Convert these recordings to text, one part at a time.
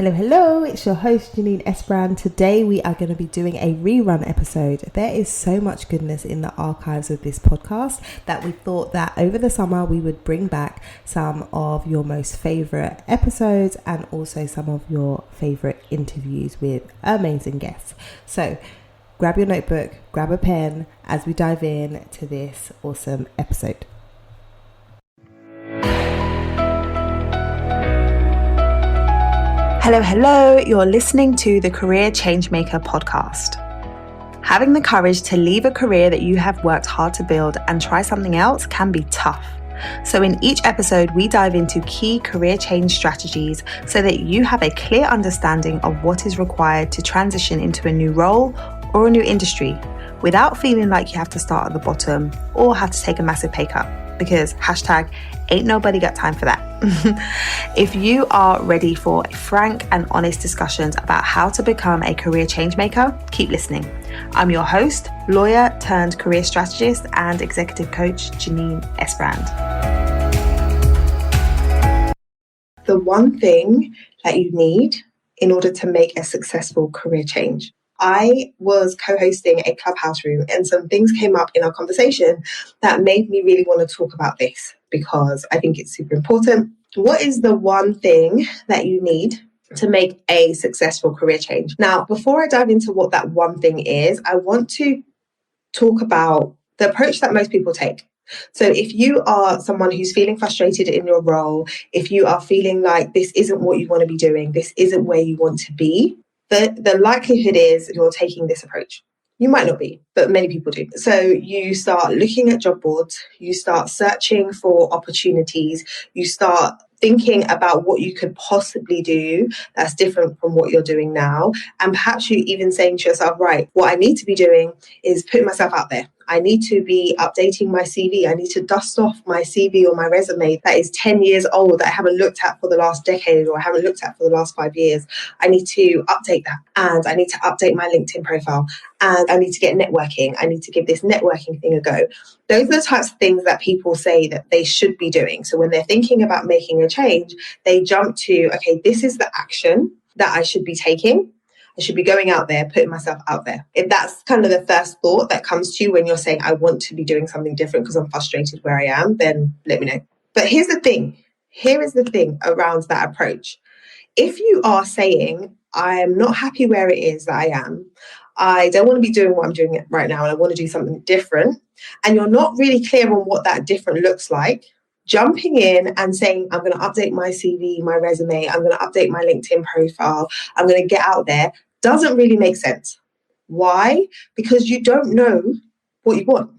Hello, it's your host Janine Esbrand. Today we are going to be doing a rerun episode. There is so much goodness in the archives of this podcast that we thought that over the summer we would bring back some of your most favorite episodes and also some of your favorite interviews with amazing guests. So grab your notebook, grab a pen as we dive in to this awesome episode. Hello, you're listening to the Career Changemaker podcast. Having the courage to leave a career that you have worked hard to build and try something else can be tough. So in each episode, we dive into key career change strategies so that you have a clear understanding of what is required to transition into a new role or a new industry without feeling like you have to start at the bottom or have to take a massive pay cut, because #ain't nobody got time for that. If you are ready for frank and honest discussions about how to become a career change maker, keep listening. I'm your host, lawyer turned career strategist and executive coach, Janine Esbrand. The one thing that you need in order to make a successful career change. I was co-hosting a Clubhouse room and some things came up in our conversation that made me really want to talk about this because I think it's super important. What is the one thing that you need to make a successful career change? Now, before I dive into what that one thing is, I want to talk about the approach that most people take. So if you are someone who's feeling frustrated in your role, if you are feeling like this isn't what you want to be doing, this isn't where you want to be, the likelihood is you're taking this approach. You might not be, but many people do. So you start looking at job boards, you start searching for opportunities, you start thinking about what you could possibly do that's different from what you're doing now. And perhaps you even saying to yourself, right, what I need to be doing is putting myself out there. I need to be updating my CV. I need to dust off my CV or my resume that is 10 years old that I haven't looked at for the last decade or I haven't looked at for the last 5 years. I need to update that. And I need to update my LinkedIn profile. And I need to get networking. I need to give this networking thing a go. Those are the types of things that people say that they should be doing. So when they're thinking about making a change, they jump to, okay, this is the action that I should be taking. I should be going out there, putting myself out there. If that's kind of the first thought that comes to you when you're saying, I want to be doing something different because I'm frustrated where I am, then let me know. But here's the thing. Here is the thing around that approach. If you are saying, I'm not happy where it is that I am, I don't want to be doing what I'm doing right now and I want to do something different, and you're not really clear on what that different looks like, jumping in and saying, I'm going to update my CV, my resume, I'm going to update my LinkedIn profile, I'm going to get out there, doesn't really make sense. Why? Because you don't know what you want.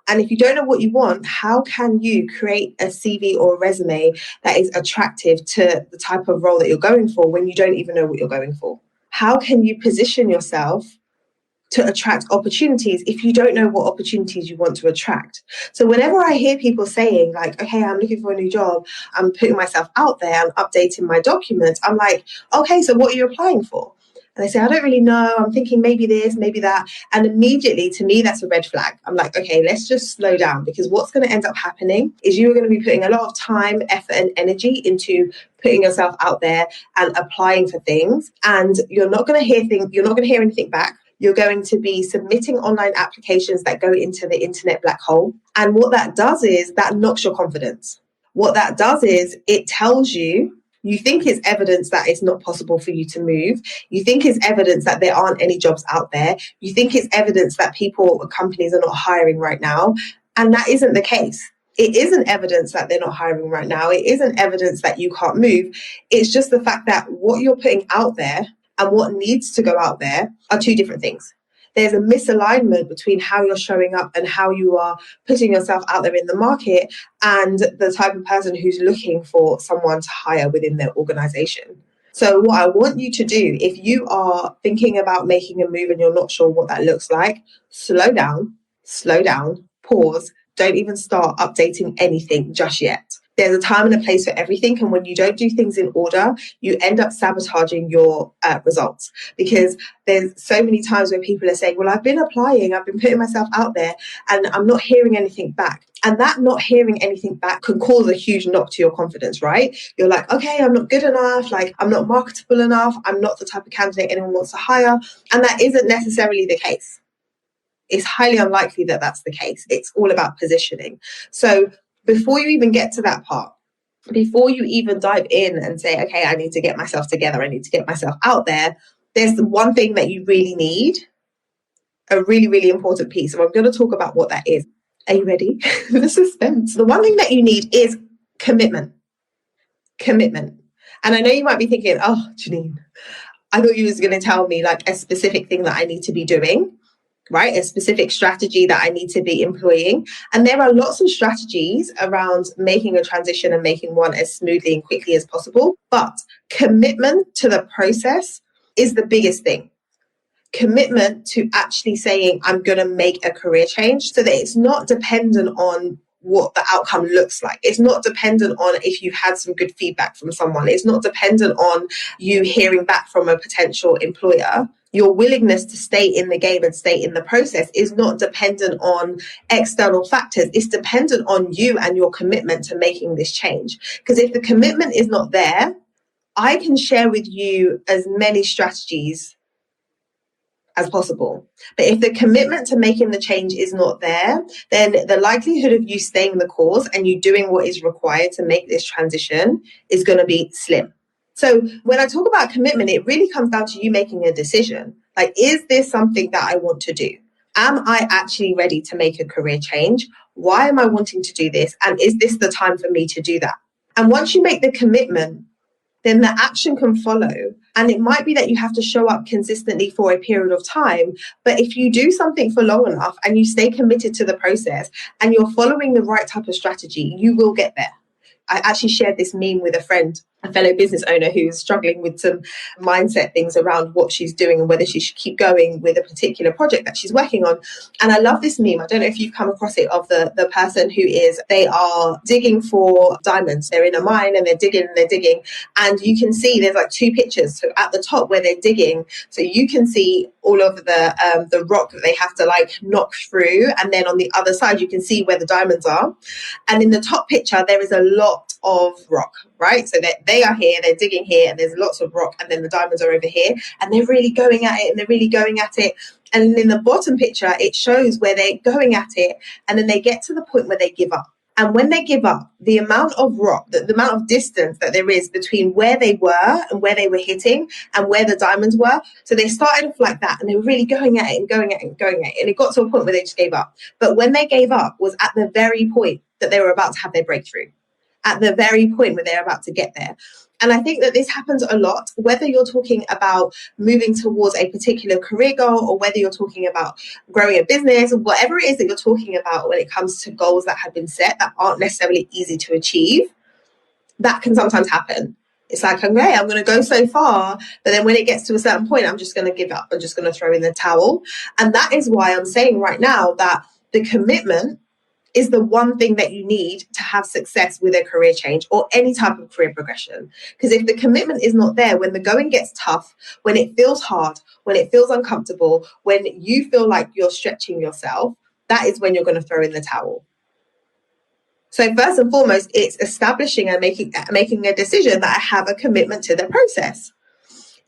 And if you don't know what you want, how can you create a CV or a resume that is attractive to the type of role that you're going for when you don't even know what you're going for? How can you position yourself to attract opportunities if you don't know what opportunities you want to attract? So whenever I hear people saying like, okay, I'm looking for a new job, I'm putting myself out there, I'm updating my documents, I'm like, okay, so what are you applying for? And they say, I don't really know. I'm thinking maybe this, maybe that. And immediately to me, that's a red flag. I'm like, okay, let's just slow down, because what's going to end up happening is you're going to be putting a lot of time, effort and energy into putting yourself out there and applying for things. And you're not going to hear anything back. You're going to be submitting online applications that go into the internet black hole. And what that does is that knocks your confidence. What that does is it tells you, you think it's evidence that it's not possible for you to move. You think it's evidence that there aren't any jobs out there. You think it's evidence that people or companies are not hiring right now. And that isn't the case. It isn't evidence that they're not hiring right now. It isn't evidence that you can't move. It's just the fact that what you're putting out there and what needs to go out there are two different things. There's a misalignment between how you're showing up and how you are putting yourself out there in the market and the type of person who's looking for someone to hire within their organization. So what I want you to do, if you are thinking about making a move and you're not sure what that looks like, slow down, pause. Don't even start updating anything just yet. There's a time and a place for everything. And when you don't do things in order, you end up sabotaging your results, because there's so many times where people are saying, well, I've been applying, I've been putting myself out there and I'm not hearing anything back. And that not hearing anything back can cause a huge knock to your confidence, right? You're like, okay, I'm not good enough. Like, I'm not marketable enough. I'm not the type of candidate anyone wants to hire. And that isn't necessarily the case. It's highly unlikely that that's the case. It's all about positioning. So before you even get to that part, before you even dive in and say, okay, I need to get myself together, I need to get myself out there, there's the one thing that you really need, a really, really important piece. So I'm going to talk about what that is. Are you ready? The suspense. The one thing that you need is commitment. Commitment. And I know you might be thinking, oh, Janine, I thought you was going to tell me like a specific thing that I need to be doing, right? A specific strategy that I need to be employing. And there are lots of strategies around making a transition and making one as smoothly and quickly as possible. But commitment to the process is the biggest thing. Commitment to actually saying, I'm going to make a career change, so that it's not dependent on what the outcome looks like. It's not dependent on if you've had some good feedback from someone. It's not dependent on you hearing back from a potential employer. Your willingness to stay in the game and stay in the process is not dependent on external factors. It's dependent on you and your commitment to making this change. Because if the commitment is not there, I can share with you as many strategies as possible. But if the commitment to making the change is not there, then the likelihood of you staying the course and you doing what is required to make this transition is going to be slim. So when I talk about commitment, it really comes down to you making a decision. Like, is this something that I want to do? Am I actually ready to make a career change? Why am I wanting to do this? And is this the time for me to do that? And once you make the commitment, then the action can follow. And it might be that you have to show up consistently for a period of time. But if you do something for long enough and you stay committed to the process and you're following the right type of strategy, you will get there. I actually shared this meme with a friend, a fellow business owner who's struggling with some mindset things around what she's doing and whether she should keep going with a particular project that she's working on. And I love this meme. I don't know if you've come across it, of the person who they are digging for diamonds. They're in a mine and they're digging and they're digging. And you can see there's like two pictures. So at the top where they're digging, so you can see all of the rock that they have to like knock through. And then on the other side, you can see where the diamonds are. And in the top picture, there is a lot of rock, right? So that they are here, they're digging here, and there's lots of rock, and then the diamonds are over here, and they're really going at it, and they're really going at it. And in the bottom picture, it shows where they're going at it, and then they get to the point where they give up. And when they give up, the amount of rock, the amount of distance that there is between where they were and where they were hitting and where the diamonds were. So they started off like that, and they were really going at it and going at it and going at it. And it got to a point where they just gave up. But when they gave up was at the very point that they were about to have their breakthrough, at the very point where they're about to get there. And I think that this happens a lot, whether you're talking about moving towards a particular career goal or whether you're talking about growing a business, or whatever it is that you're talking about when it comes to goals that have been set that aren't necessarily easy to achieve. That can sometimes happen. It's like, okay, I'm going to go so far, but then when it gets to a certain point, I'm just going to give up. I'm just going to throw in the towel. And that is why I'm saying right now that the commitment is the one thing that you need to have success with a career change or any type of career progression. Because if the commitment is not there, when the going gets tough, when it feels hard, when it feels uncomfortable, when you feel like you're stretching yourself, that is when you're going to throw in the towel. So first and foremost, it's establishing and making a decision that I have a commitment to the process.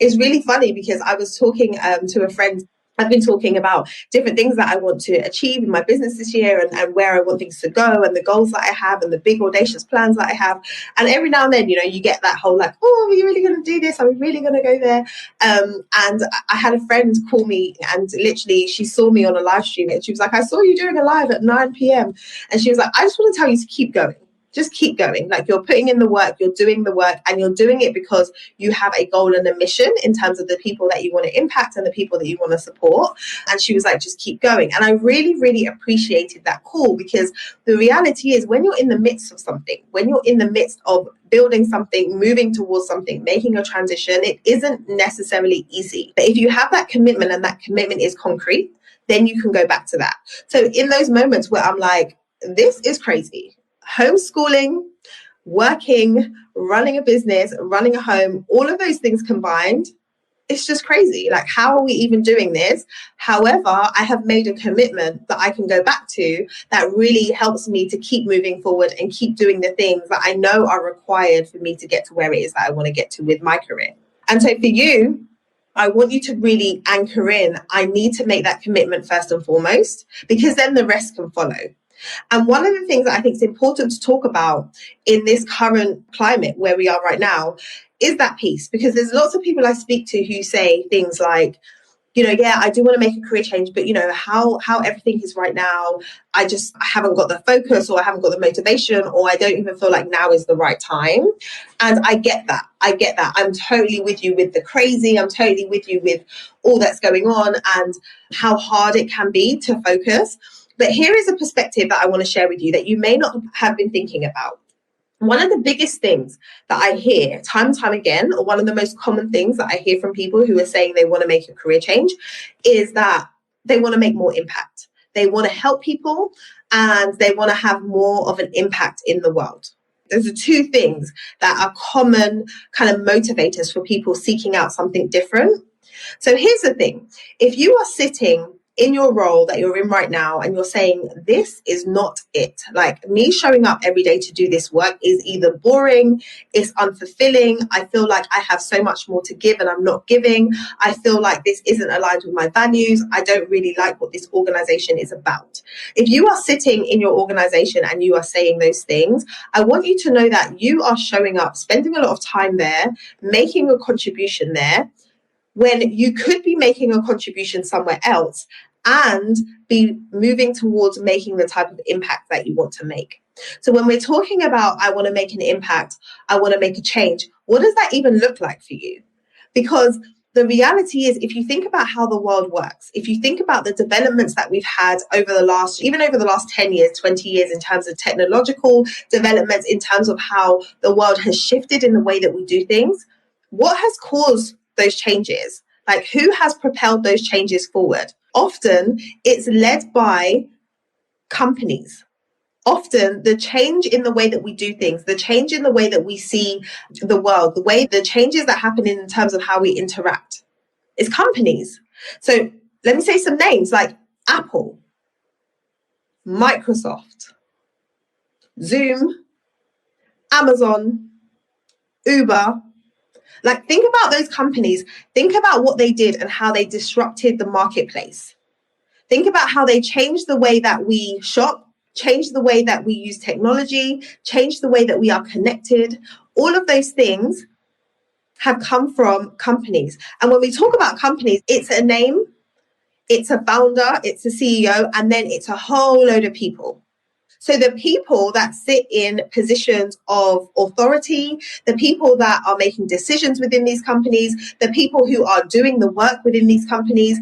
It's really funny because I was talking to a friend. I've been talking about different things that I want to achieve in my business this year and where I want things to go and the goals that I have and the big audacious plans that I have. And every now and then, you get that whole like, oh, are you really going to do this? Are we really going to go there? And I had a friend call me, and literally she saw me on a live stream and she was like, I saw you doing a live at 9 p.m. And she was like, I just want to tell you to keep going. Just keep going. Like, you're putting in the work, you're doing the work, and you're doing it because you have a goal and a mission in terms of the people that you want to impact and the people that you want to support. And she was like, just keep going. And I really, really appreciated that call, because the reality is when you're in the midst of something, when you're in the midst of building something, moving towards something, making a transition, it isn't necessarily easy. But if you have that commitment and that commitment is concrete, then you can go back to that. So in those moments where I'm like, this is crazy. Homeschooling, working, running a business, running a home, all of those things combined, it's just crazy. Like, how are we even doing this? However, I have made a commitment that I can go back to that really helps me to keep moving forward and keep doing the things that I know are required for me to get to where it is that I want to get to with my career. And so for you, I want you to really anchor in, I need to make that commitment first and foremost, because then the rest can follow. And one of the things that I think is important to talk about in this current climate where we are right now is that piece, because there's lots of people I speak to who say things like, yeah, I do want to make a career change, but how everything is right now, I haven't got the focus, or I haven't got the motivation, or I don't even feel like now is the right time. And I get that. I'm totally with you with the crazy. I'm totally with you with all that's going on and how hard it can be to focus. But here is a perspective that I want to share with you that you may not have been thinking about. One of the biggest things that I hear time and time again, or one of the most common things that I hear from people who are saying they want to make a career change, is that they want to make more impact. They want to help people and they want to have more of an impact in the world. Those are two things that are common kind of motivators for people seeking out something different. So here's the thing. If you are sitting in your role that you're in right now and you're saying, this is not it, like me showing up every day to do this work is either boring, it's unfulfilling, I feel like I have so much more to give and I'm not giving, I feel like this isn't aligned with my values, I don't really like what this organization is about. If you are sitting in your organization and you are saying those things, I want you to know that you are showing up, spending a lot of time there, making a contribution there, when you could be making a contribution somewhere else and be moving towards making the type of impact that you want to make. So when we're talking about, I want to make an impact, I want to make a change, what does that even look like for you? Because the reality is, if you think about how the world works, if you think about the developments that we've had over the last 10 years, 20 years, in terms of technological developments, in terms of how the world has shifted in the way that we do things, what has caused those changes? Like, who has propelled those changes forward? Often it's led by companies. Often the change in the way that we do things, the change in the way that we see the world, the changes that happen in terms of how we interact is companies. So let me say some names like Apple, Microsoft, Zoom, Amazon, Uber. Like, think about those companies. Think about what they did and how they disrupted the marketplace. Think about how they changed the way that we shop, changed the way that we use technology, changed the way that we are connected. All of those things have come from companies. And when we talk about companies, it's a name, it's a founder, it's a CEO, and then it's a whole load of people. So the people that sit in positions of authority, the people that are making decisions within these companies, the people who are doing the work within these companies,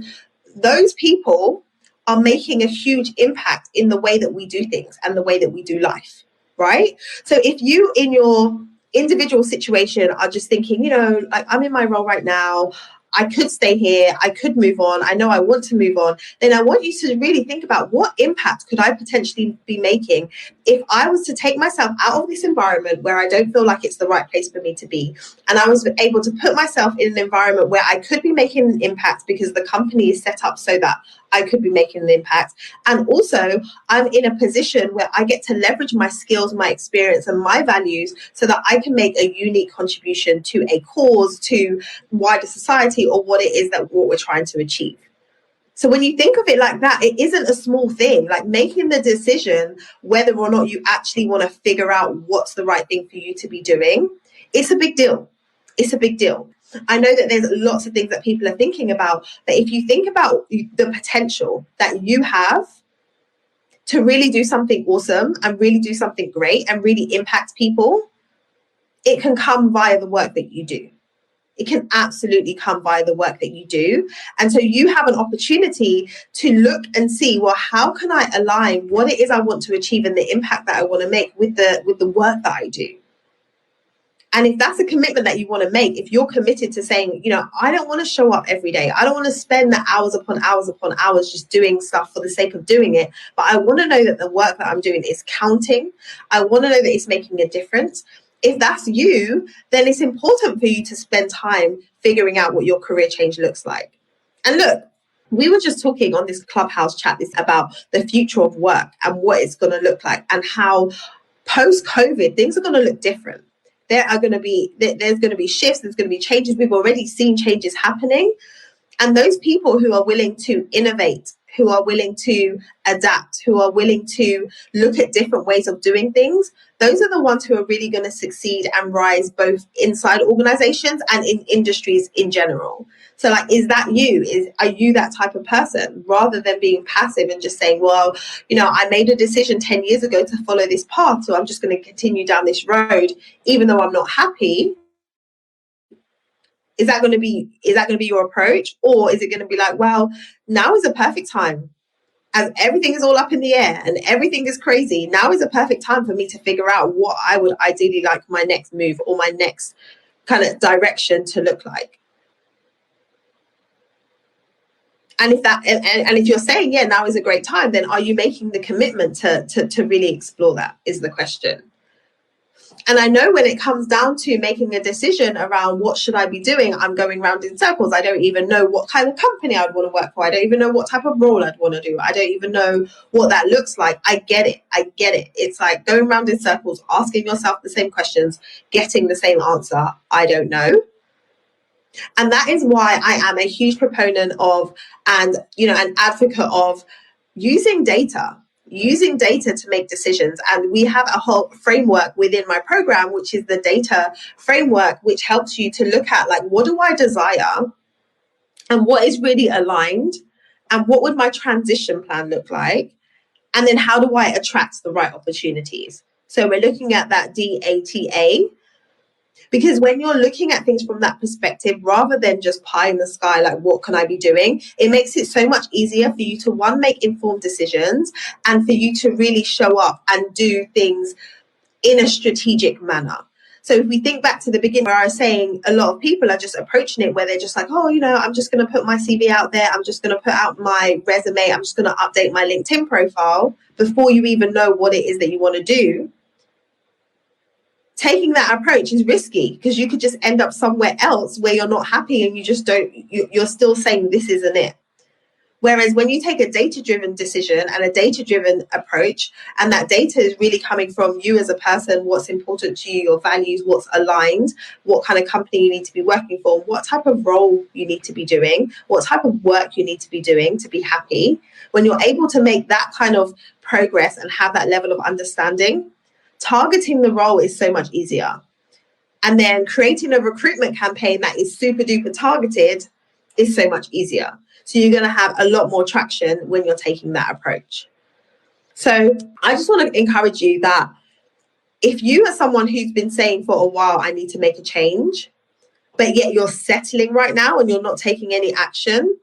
those people are making a huge impact in the way that we do things and the way that we do life, right? So if you in your individual situation are just thinking, like, I'm in my role right now, I could stay here, I could move on, I know I want to move on, then I want you to really think about, what impact could I potentially be making if I was to take myself out of this environment where I don't feel like it's the right place for me to be, and I was able to put myself in an environment where I could be making an impact because the company is set up so that I could be making an impact. And also, I'm in a position where I get to leverage my skills, my experience, and my values so that I can make a unique contribution to a cause, to wider society, or what it is that what we're trying to achieve. So when you think of it like that, it isn't a small thing. Like, making the decision whether or not you actually want to figure out what's the right thing for you to be doing, it's a big deal. It's a big deal. I know that there's lots of things that people are thinking about, but if you think about the potential that you have to really do something awesome and really do something great and really impact people, it can come via the work that you do. It can absolutely come via the work that you do. And so you have an opportunity to look and see, well, how can I align what it is I want to achieve and the impact that I want to make with the work that I do? And if that's a commitment that you want to make, if you're committed to saying, you know, I don't want to show up every day. I don't want to spend the hours upon hours upon hours just doing stuff for the sake of doing it. But I want to know that the work that I'm doing is counting. I want to know that it's making a difference. If that's you, then it's important for you to spend time figuring out what your career change looks like. And look, we were just talking on this Clubhouse chat about the future of work and what it's going to look like, and how post-COVID things are going to look different. There's going to be shifts, there's going to be changes. We've already seen changes happening. And those people who are willing to innovate, who are willing to adapt, who are willing to look at different ways of doing things, those are the ones who are really going to succeed and rise both inside organizations and in industries in general. So like, is that you? Are you that type of person? Rather than being passive and just saying, well, you know, I made a decision 10 years ago to follow this path, so I'm just going to continue down this road, even though I'm not happy. Is that going to be your approach? Or is it going to be like, well, now is a perfect time, as everything is all up in the air and everything is crazy. Now is a perfect time for me to figure out what I would ideally like my next move or my next kind of direction to look like. And if you're saying, yeah, now is a great time, then are you making the commitment to really explore that, is the question. And I know when it comes down to making a decision around what should I be doing, I'm going round in circles. I don't even know what kind of company I would want to work for. I don't even know what type of role I'd want to do. I don't even know what that looks like. I get it. It's like going round in circles, asking yourself the same questions, getting the same answer. I don't know. And that is why I am a huge proponent of, and, you know, an advocate of using data to make decisions. And we have a whole framework within my program, which is the data framework, which helps you to look at, like, what do I desire and what is really aligned, and what would my transition plan look like? And then how do I attract the right opportunities? So we're looking at that DATA. Because when you're looking at things from that perspective, rather than just pie in the sky, like, what can I be doing? It makes it so much easier for you to, one, make informed decisions, and for you to really show up and do things in a strategic manner. So if we think back to the beginning where I was saying a lot of people are just approaching it where they're just like, oh, you know, I'm just going to put my CV out there. I'm just going to put out my resume. I'm just going to update my LinkedIn profile before you even know what it is that you want to do. Taking that approach is risky, because you could just end up somewhere else where you're not happy and you're still saying this isn't it. Whereas when you take a data-driven decision and a data-driven approach, and that data is really coming from you as a person, what's important to you, your values, what's aligned, what kind of company you need to be working for, what type of role you need to be doing, what type of work you need to be doing to be happy. When you're able to make that kind of progress and have that level of understanding, targeting the role is so much easier. And then creating a recruitment campaign that is super duper targeted is so much easier. So you're going to have a lot more traction when you're taking that approach. So I just want to encourage you that if you are someone who's been saying for a while, I need to make a change, but yet you're settling right now and you're not taking any action,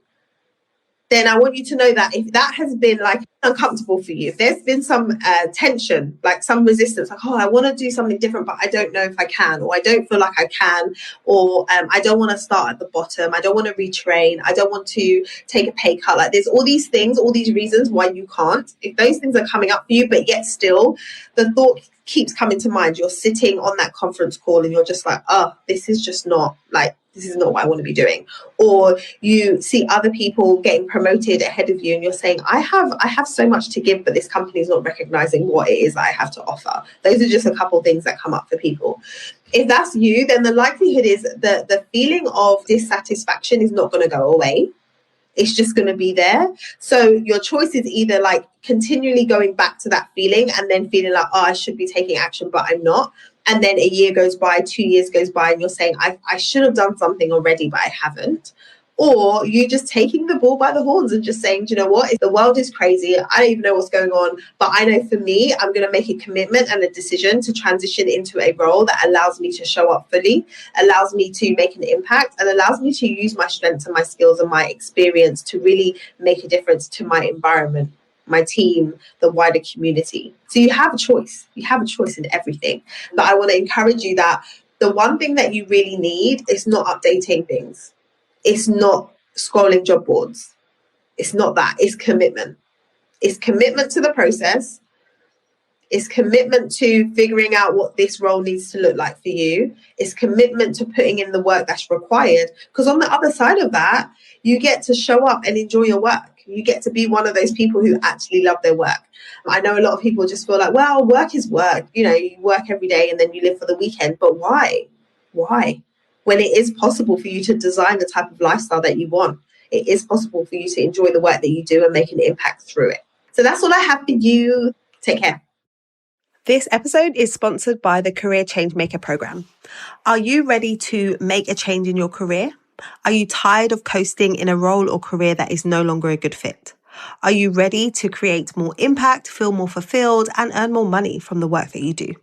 then I want you to know that if that has been like uncomfortable for you, if there's been some tension, like some resistance, like, oh, I want to do something different, but I don't know if I can, or I don't feel like I can, or I don't want to start at the bottom, I don't want to retrain, I don't want to take a pay cut. Like, there's all these things, all these reasons why you can't. If those things are coming up for you, but yet still the thought keeps coming to mind, you're sitting on that conference call and you're just like, oh, this is not what I want to be doing. Or you see other people getting promoted ahead of you and you're saying, I have so much to give, but this company is not recognizing what it is that I have to offer. Those are just a couple of things that come up for people. If that's you, then the likelihood is that the feeling of dissatisfaction is not going to go away. It's just going to be there. So your choice is either like continually going back to that feeling and then feeling like, oh, I should be taking action, but I'm not. And then a year goes by, 2 years goes by, and you're saying, I should have done something already, but I haven't. Or you just taking the bull by the horns and just saying, do you know what? The world is crazy. I don't even know what's going on. But I know for me, I'm going to make a commitment and a decision to transition into a role that allows me to show up fully, allows me to make an impact, and allows me to use my strengths and my skills and my experience to really make a difference to my environment, my team, the wider community. So you have a choice. You have a choice in everything. But I want to encourage you that The one thing that you really need is not updating things. It's not scrolling job boards. It's not that. It's commitment. It's commitment to the process. It's commitment to figuring out what this role needs to look like for you. It's commitment to putting in the work that's required. Because on the other side of that, you get to show up and enjoy your work. You get to be one of those people who actually love their work. I know a lot of people just feel like, well, work is work. You know, you work every day and then you live for the weekend. But why? Why? When it is possible for you to design the type of lifestyle that you want, it is possible for you to enjoy the work that you do and make an impact through it. So that's all I have for you. Take care. This episode is sponsored by the Career Changemaker program. Are you ready to make a change in your career? Are you tired of coasting in a role or career that is no longer a good fit? Are you ready to create more impact, feel more fulfilled, and earn more money from the work that you do?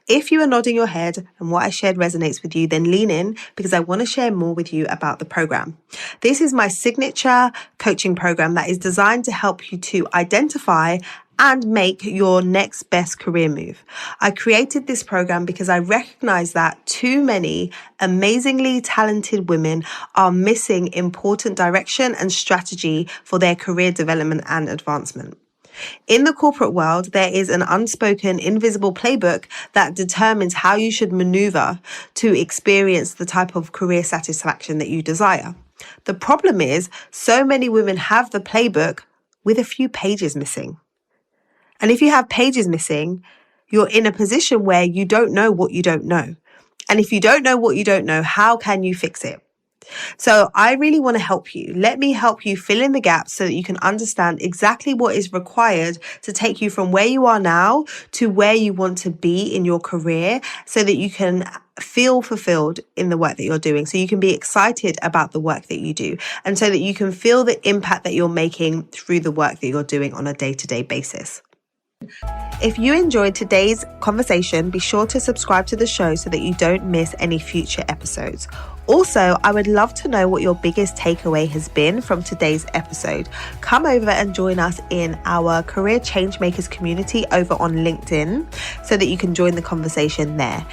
If you are nodding your head and what I shared resonates with you, then lean in because I want to share more with you about the program. This is my signature coaching program that is designed to help you to identify and make your next best career move. I created this program because I recognize that too many amazingly talented women are missing important direction and strategy for their career development and advancement. In the corporate world, there is an unspoken, invisible playbook that determines how you should maneuver to experience the type of career satisfaction that you desire. The problem is, so many women have the playbook with a few pages missing. And if you have pages missing, you're in a position where you don't know what you don't know. And if you don't know what you don't know, how can you fix it? So I really want to help you. Let me help you fill in the gaps so that you can understand exactly what is required to take you from where you are now to where you want to be in your career so that you can feel fulfilled in the work that you're doing, so you can be excited about the work that you do, and so that you can feel the impact that you're making through the work that you're doing on a day-to-day basis. If you enjoyed today's conversation, be sure to subscribe to the show so that you don't miss any future episodes. Also, I would love to know what your biggest takeaway has been from today's episode. Come over and join us in our Career Changemakers community over on LinkedIn so that you can join the conversation there.